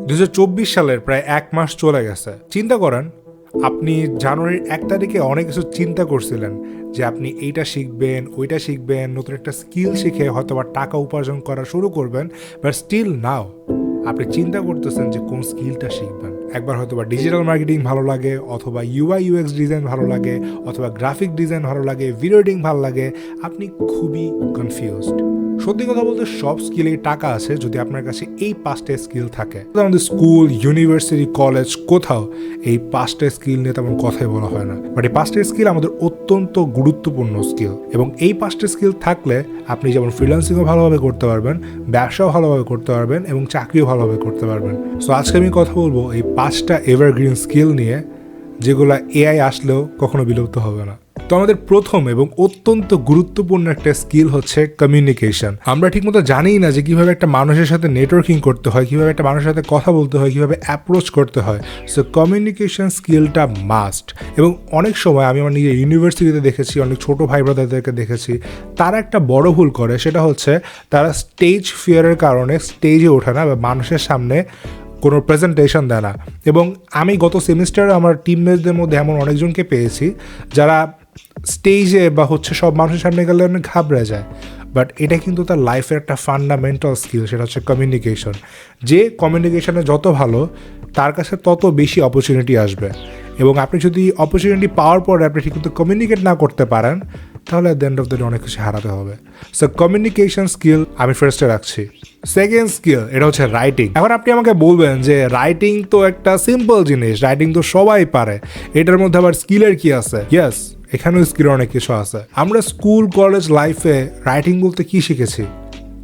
2024 সালের প্রায় 1 মাস চলে গেছে। চিন্তা করেন, আপনি জানুয়ারির 1 তারিখে অনেক কিছু চিন্তা করছিলেন যে আপনি এইটা শিখবেন, ওইটা শিখবেন, নতুন একটা স্কিল শিখে হয়তো বা টাকা উপার্জন করা শুরু করবেন, বাট স্টিল নাও আপনি চিন্তা করতেছেন যে কোন স্কিলটা শিখবেন। একবার হয়তো বা ডিজিটাল মার্কেটিং ভালো লাগে, অথবা ইউআই ইউএক্স ডিজাইন ভালো লাগে, অথবা গ্রাফিক ডিজাইন ভালো লাগে, ভিডিও এডিটিং ভালো লাগে, আপনি খুবই কনফিউজড। সত্যি কথা বলতে সব স্কিলেই টাকা আছে যদি আপনার কাছে এই 5টা স্কিল থাকে। আমাদের স্কুল, ইউনিভার্সিটি, কলেজ কোথাও এই 5টা স্কিল নিয়ে তেমন কথাই বলা হয় না, বাট এই 5টা স্কিল আমাদের অত্যন্ত গুরুত্বপূর্ণ স্কিল। এবং এই 5টা স্কিল থাকলে আপনি যেমন ফ্রিল্যান্সিংও ভালোভাবে করতে পারবেন, ব্যবসাও ভালোভাবে করতে পারবেন এবং চাকরিও ভালোভাবে করতে পারবেন। সো আজকে আমি কথা বলবো এই 5টা এভারগ্রিন স্কিল নিয়ে, যেগুলো এআই আসলেও কখনো বিলুপ্ত হবে না। তো আমাদের প্রথম এবং অত্যন্ত গুরুত্বপূর্ণ একটা স্কিল হচ্ছে কমিউনিকেশন। আমরা ঠিকমতো জানিই না যে কিভাবে একটা মানুষের সাথে নেটওয়ার্কিং করতে হয়, কিভাবে একটা মানুষের সাথে কথা বলতে হয়, কিভাবে অ্যাপ্রোচ করতে হয়। সো কমিউনিকেশন স্কিলটা মাস্ট। এবং অনেক সময় আমি আমার নিজের ইউনিভার্সিটিতে দেখেছি, অনেক ছোটো ভাই ব্রাদারদেরকে দেখেছি, তারা একটা বড় ভুল করে, সেটা হচ্ছে তারা স্টেজ ফিয়ারের কারণে স্টেজে ওঠে না বা মানুষের সামনে কোনো প্রেজেন্টেশন দেয় না। এবং আমি গত সেমিস্টারে আমার টিমমেটদের মধ্যে এমন অনেকজনকে পেয়েছি যারা স্টেজে বা সব মানুষের সামনে গেলে অনেক ঘাবড়ে যায়। বাট এটা কিন্তু তার লাইফের একটা ফান্ডামেন্টাল স্কিল, সেটা হচ্ছে কমিউনিকেশন। যে কমিউনিকেশনে যত ভালো, তার কাছে তত বেশি অপরচুনিটি আসবে। এবং আপনি যদি অপরচুনিটি পাওয়ার পরে আপনি ঠিকমতো কমিউনিকেট না করতে পারেন, তাহলে at the end of the day অনেক কিছু হারাতে হবে। সো কমিউনিকেশন স্কিল আমি ফার্স্টে রাখছি। সেকেন্ড স্কিল, এটা হচ্ছে রাইটিং। এখন আপনি আমাকে বলবেন যে রাইটিং তো একটা সিম্পল জিনিস, রাইটিং তো সবাই পারে, এটার মধ্যে আবার স্কিলের কি আছে? ইয়েস, এখানেও স্কিলের অনেক কিছু আছে। আমরা স্কুল কলেজ লাইফে রাইটিং বলতে কি শিখেছি?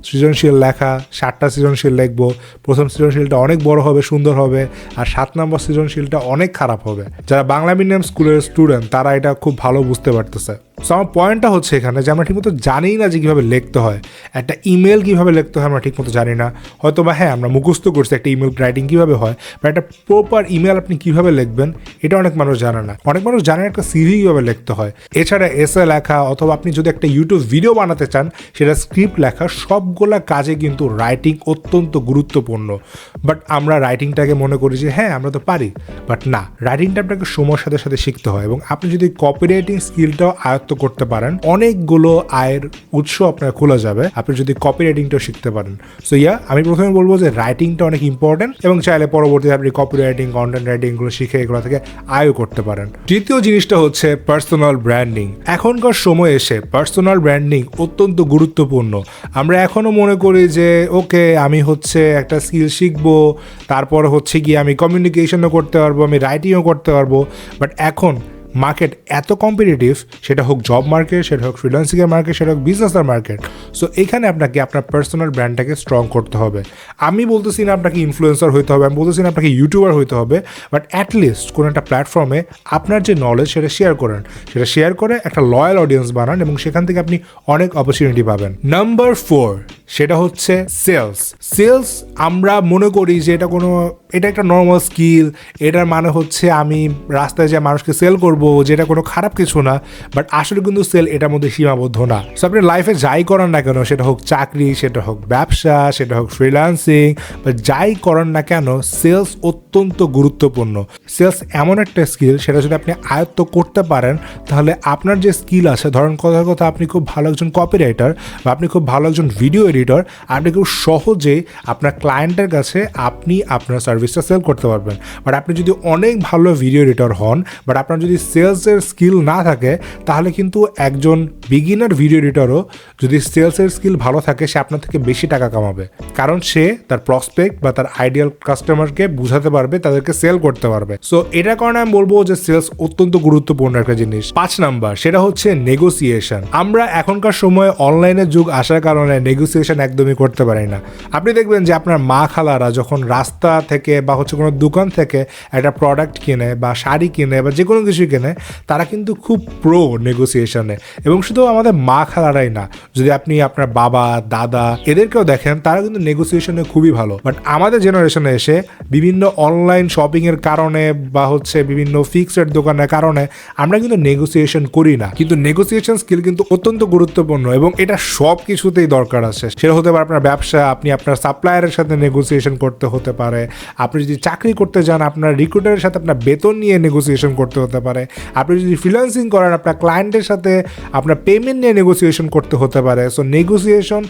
সৃজনশীল লেখা, 7টা সৃজনশীল লিখবো, প্রথম সৃজনশীলটা অনেক বড় হবে, সুন্দর হবে, আর 7 নম্বর সৃজনশীলটা অনেক খারাপ হবে। যারা বাংলা মিডিয়াম স্কুলের স্টুডেন্ট তারা এটা খুব ভালো বুঝতে পারতেছে। সো আমার পয়েন্টটা হচ্ছে এখানে যে আমরা ঠিকমতো জানি না যে কীভাবে লিখতে হয়, একটা ইমেল কীভাবে লিখতে হয় আমরা ঠিকমতো জানি না। হয়তো বা হ্যাঁ, আমরা মুখস্থ করছি একটা ইমেল রাইটিং কীভাবে হয়, বা একটা প্রপার ইমেল আপনি কীভাবে লিখবেন এটা অনেক মানুষ জানে না। অনেক মানুষ জানে একটা সিভি কীভাবে লিখতে হয়। এছাড়া এসে লেখা, অথবা আপনি যদি একটা ইউটিউব ভিডিও বানাতে চান, সেটা স্ক্রিপ্ট লেখা, সবগুলা কাজে কিন্তু রাইটিং অত্যন্ত গুরুত্বপূর্ণ। বাট আমরা রাইটিংটাকে মনে করি যে হ্যাঁ আমরা তো পারি, বাট না, রাইটিংটা আপনাকে সময়ের সাথে সাথে শিখতে হয়। এবং আপনি যদি কপিরাইটিং স্কিলটাও আয়ত্ত করতে পারেন, অনেকগুলো আয়ের উৎস আপনার খোলা যাবে আপনি যদি কপিরাইটিংটাও শিখতে পারেন। সো আমি প্রথমে বলবো যে রাইটিংটা অনেক ইম্পর্টেন্ট, এবং চাইলে পরবর্তীতে আপনি কপিরাইটিং, কন্টেন্ট রাইটিংগুলো শিখে এগুলো থেকে আয়ও করতে পারেন। তৃতীয় জিনিসটা হচ্ছে পার্সোনাল ব্র্যান্ডিং। এখনকার সময় এসে পার্সোনাল ব্র্যান্ডিং অত্যন্ত গুরুত্বপূর্ণ। আমরা এখনও মনে করি যে ওকে, আমি একটা স্কিল শিখবো, তারপরে গিয়ে আমি কমিউনিকেশনও করতে পারবো, আমি রাইটিংও করতে পারবো। বাট এখন মার্কেট এত কম্পিটিটিভ, সেটা হোক জব মার্কেট, সেটা হোক ফ্রিল্যান্সিংয়ের মার্কেট, সেটা হোক বিজনেসের মার্কেট। সো এখানে আপনাকে আপনার পার্সোনাল ব্র্যান্ডটাকে স্ট্রং করতে হবে। আমি বলতেছি না আপনাকে ইনফ্লুয়েন্সার হইতে হবে, আমি বলতেছি না আপনাকে ইউটিউবার হইতে হবে, বাট অ্যাটলিস্ট কোনো একটা প্ল্যাটফর্মে আপনার যে নলেজ সেটা শেয়ার করেন, সেটা শেয়ার করে একটা লয়াল অডিয়েন্স বানান, এবং সেখান থেকে আপনি অনেক অপরচুনিটি পাবেন। নাম্বার 4, সেটা হচ্ছে সেলস। সেলস আমরা মনে করি যে এটা একটা নর্মাল স্কিল, এটার মানে আমি রাস্তায় যে মানুষকে সেল করব, যেটা কোনো খারাপ কিছু না। বাট আসলে কিন্তু সেল এটার মধ্যে সীমাবদ্ধ না। সো আপনি লাইফে যাই করেন না কেন, সেটা হোক চাকরি, সেটা হোক ব্যবসা, সেটা হোক ফ্রিল্যান্সিং, বা যাই করেন না কেন, সেলস অত্যন্ত গুরুত্বপূর্ণ। সেলস এমন একটা স্কিল, সেটা যদি আপনি আয়ত্ত করতে পারেন, তাহলে আপনার যে স্কিল আছে, ধরেন কথার কথা আপনি খুব ভালো একজন কপিরাইটার, বা আপনি খুব ভালো একজন ভিডিও এডিটর, আপনি খুব সহজে আপনার ক্লায়েন্টের কাছে আপনি আপনার সার্ভিসটা সেল করতে পারবেন। বাট আপনি যদি অনেক ভালো ভিডিও এডিটর হন, বাট আপনার যদি সেলসের স্কিল না থাকে, তাহলে কিন্তু একজন বিগিনার ভিডিও এডিটরও যদি সেলসের স্কিল ভালো থাকে, সে আপনার থেকে বেশি টাকা কামাবে, কারণ সে তার প্রসপেক্ট বা তার আইডিয়াল কাস্টমারকে বুঝাতে পারবে, তাদেরকে সেল করতে পারবে। সো এটার কারণে আমি বলবো যে সেলস অত্যন্ত গুরুত্বপূর্ণ একটা জিনিস। 5 নাম্বার, সেটা হচ্ছে নেগোসিয়েশন। আমরা এখনকার সময় অনলাইনের যুগ আসার কারণে নেগোসিয়েশন একদমই করতে পারি না। আপনি দেখবেন যে আপনার মা খালারা যখন রাস্তা থেকে বা কোনো দোকান থেকে একটা প্রোডাক্ট কিনে, বা শাড়ি কিনে, বা যে কোনো কিছু থেকে নেয় তারা কিন্তু খুব প্রো নেগোসিয়েশনে, এবং শুধু আমাদের মা খালারাই না, যদি আপনি আপনার বাবা দাদা এদেরকেও দেখেন তারা কিন্তু নেগোসিয়েশনে খুবই ভালো। বাট আমাদের জেনারেশনে এসে বিভিন্ন অনলাইন শপিং এর কারণে বা হচ্ছে বিভিন্ন ফিক্সড দোকানের কারণে আমরা কিন্তু নেগোসিয়েশন করি না। কিন্তু নেগোসিয়েশন স্কিল কিন্তু অত্যন্ত গুরুত্বপূর্ণ এবং এটা সব কিছুতেই দরকার আছে। সেটা হতে পারে আপনার ব্যবসা, আপনি আপনার সাপ্লায়ারের সাথে নেগোসিয়েশন করতে হতে পারে, আপনি যদি চাকরি করতে যান আপনার রিক্রুটারের সাথে আপনার বেতন নিয়ে নেগোসিয়েশন করতে হতে পারে, আপনি যদি ফ্রিল্যান্সিং করেন আপনার ক্লায়েন্টের সাথে আপনার পেমেন্ট নিয়ে নেগোসিয়েশন করতে হতে পারে। সো নেগোসিয়েশন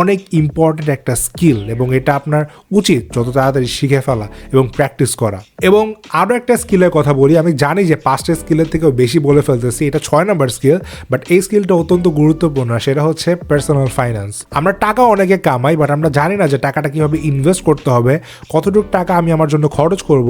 অনেক ইম্পর্টেন্ট একটা স্কিল এবং এটা আপনার উচিত যত তাড়াতাড়ি শিখে ফেলা এবং প্র্যাকটিস করা। এবং আরও একটা স্কিলের কথা বলি, আমি জানি যে 5টা স্কিলের থেকেও বেশি বলে ফেলতেছি, এটা 6 নম্বর স্কিল, বাট এই স্কিলটা অত্যন্ত গুরুত্বপূর্ণ, সেটা হচ্ছে পার্সোনাল ফাইন্যান্স। আমরা টাকা অনেকে কামাই, বাট আমরা জানি না যে টাকাটা কীভাবে ইনভেস্ট করতে হবে, কতটুকু টাকা আমি আমার জন্য খরচ করব,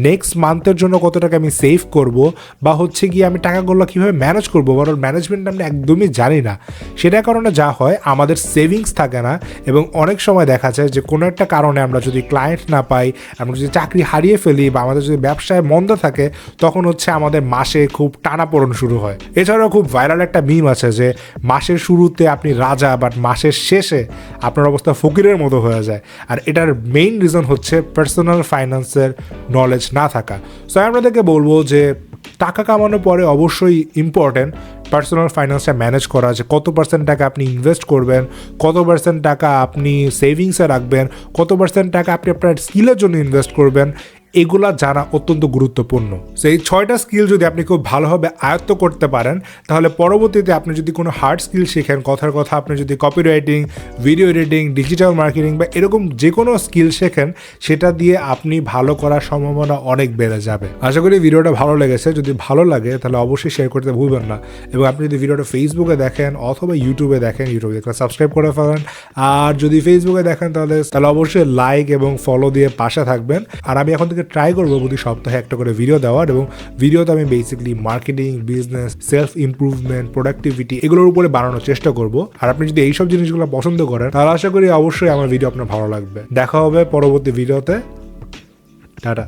নেক্সট মান্থের জন্য কত টাকা আমি সেভ করব, বা হচ্ছে গিয়ে আমি টাকাগুলো কীভাবে ম্যানেজ করবো, বরং ম্যানেজমেন্ট আমরা একদমই জানি না। সেটার কারণে যা হয় আমাদের সেভিংস থাকে না, এবং অনেক সময় দেখা যায় যে কোনো একটা কারণে আমরা যদি ক্লায়েন্ট না পাই, আমরা যদি চাকরি হারিয়ে ফেলি, বা আমাদের যদি ব্যবসায় মন্দা থাকে, তখন হচ্ছে আমাদের মাসে খুব টানাপোড়েন শুরু হয়। এছাড়াও খুব ভাইরাল একটা মিম আছে যে মাসের শুরুতে আপনি রাজা, বাট মাসের শেষে আপনার অবস্থা ফকিরের মতো হয়ে যায়। আর এটার মেইন রিজন হচ্ছে পার্সোনাল ফাইন্যান্সের নলেজ না থাকা। সো আমি আপনাদেরকে বলবো যে টাকা কামানোর পরে অবশ্যই ইম্পর্টেন্ট পার্সোনাল ফাইন্যান্সটা ম্যানেজ করা, যে কত পার্সেন্ট টাকা আপনি ইনভেস্ট করবেন, কত পার্সেন্ট টাকা আপনি সেভিংসে রাখবেন, কত পার্সেন্ট টাকা আপনি আপনার স্কিলের জন্য ইনভেস্ট করবেন, এগুলা জানা অত্যন্ত গুরুত্বপূর্ণ। সো এই 6টা স্কিল যদি আপনি খুব ভালোভাবে আয়ত্ত করতে পারেন, তাহলে পরবর্তীতে আপনি যদি কোনো হার্ড স্কিল শেখেন, কথার কথা আপনি যদি copy writing, video editing, digital marketing বা এরকম যে কোনো স্কিল শেখেন, সেটা দিয়ে আপনি ভালো করার সম্ভাবনা অনেক বেড়ে যাবে। আশা করি ভিডিওটা ভালো লেগেছে। যদি ভালো লাগে তাহলে অবশ্যই শেয়ার করতে ভুলবেন না, এবং আপনি যদি ভিডিওটা ফেসবুকে দেখেন অথবা ইউটিউবে দেখেন, ইউটিউবে দেখলে সাবস্ক্রাইব করে ফেলেন, আর যদি ফেসবুকে দেখেন তাহলে অবশ্যই লাইক এবং ফলো দিয়ে পাশে থাকবেন। আর আমি এখন ট্রাই করবো প্রতি সপ্তাহে একটা করে ভিডিও দেওয়ার, এবং ভিডিওতে আমি basically marketing, business, self improvement, productivity এগুলোর উপরে বানানোর চেষ্টা করব। আর আপনি যদি এইসব জিনিসগুলো পছন্দ করেন তাহলে আশা করি অবশ্যই আমার ভিডিও আপনার ভালো লাগবে। দেখা হবে পরবর্তী ভিডিওতে। টাটা।